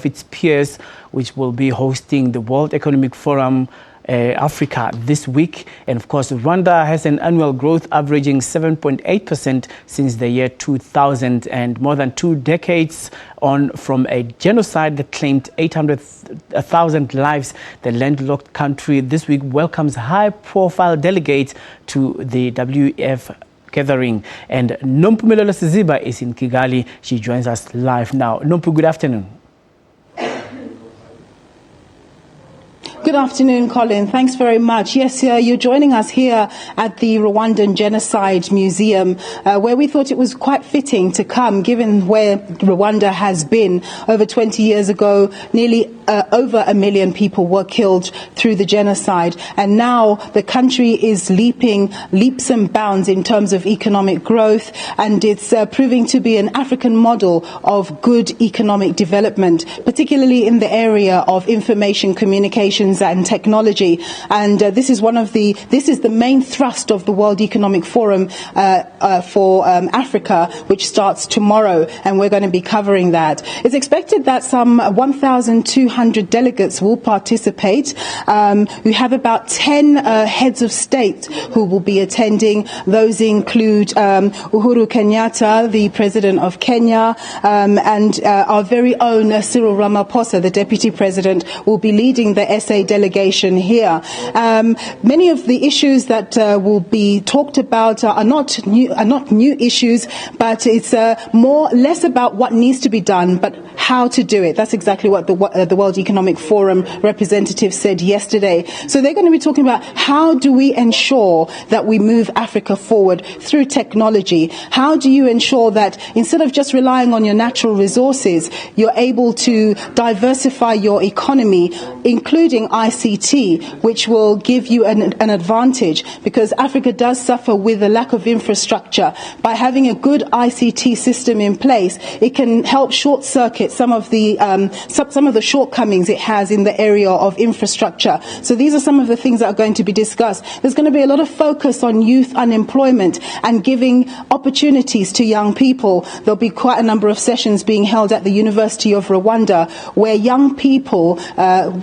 its peers, which will be hosting the World Economic Forum Africa this week. And of course, Rwanda has an annual growth averaging 7.8% since the year 2000, and more than 2 decades on from a genocide that claimed 800,000 lives. The landlocked country this week welcomes high-profile delegates to the WEF gathering. And Nompumelelo Siziba is in Kigali. She joins us live now. Nompu, good afternoon. Good afternoon, Colin. Thanks very much. Yes, you're joining us here at the Rwandan Genocide Museum, where we thought it was quite fitting to come, given where Rwanda has been. Over 20 years ago, nearly over 1 million people were killed through the genocide. And now the country is leaps and bounds in terms of economic growth, and it's proving to be an African model of good economic development, particularly in the area of information communications and technology. And this is the main thrust of the World Economic Forum for Africa, which starts tomorrow, and we're going to be covering that. It's expected that some 1,200 delegates will participate. We have about 10 heads of state who will be attending. Those include Uhuru Kenyatta, the President of Kenya, and our very own Cyril Ramaphosa, the Deputy President, will be leading the SA delegation here. Many of the issues that will be talked about are not new issues, but it's less about what needs to be done, but how to do it. That's exactly what the World Economic Forum representative said yesterday. So they're going to be talking about how do we ensure that we move Africa forward through technology? How do you ensure that instead of just relying on your natural resources, you're able to diversify your economy, including ICT, which will give you an advantage, because Africa does suffer with a lack of infrastructure. By having a good ICT system in place, it can help short circuit some of the shortcomings it has in the area of infrastructure. So these are some of the things that are going to be discussed. There's going to be a lot of focus on youth unemployment and giving opportunities to young people. There'll be quite a number of sessions being held at the University of Rwanda, where young people,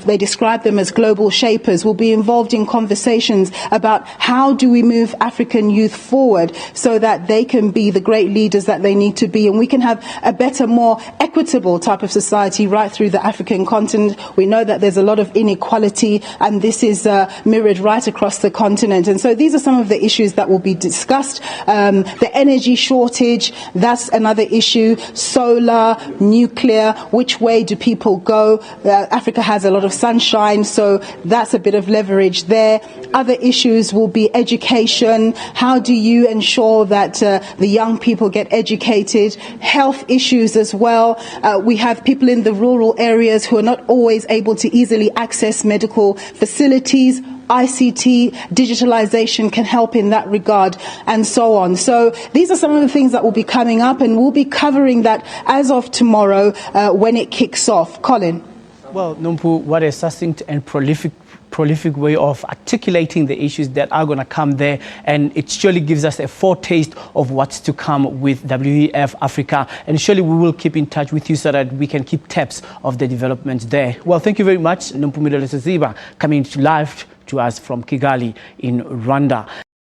they describe them as global shapers, will be involved in conversations about how do we move African youth forward so that they can be the great leaders that they need to be, and we can have a better, more equitable type of society right through the African continent. We know that there's a lot of inequality, and this is mirrored right across the continent. And so these are some of the issues that will be discussed. The energy shortage, that's another issue. Solar, nuclear, which way do people go? Africa has a lot of sunshine, so that's a bit of leverage there. Other issues will be education. How do you ensure that the young people get educated? Health issues as well. We have people in the rural areas who are not always able to easily access medical facilities. ICT, digitalization can help in that regard, and so on. So these are some of the things that will be coming up, and we'll be covering that as of tomorrow when it kicks off. Colin. Well, Nompu, what a succinct and prolific way of articulating the issues that are going to come there, and it surely gives us a foretaste of what's to come with WEF Africa, and surely we will keep in touch with you so that we can keep tabs of the developments there. Well, thank you very much, Nompumelelo Siziba, coming live to us from Kigali in Rwanda.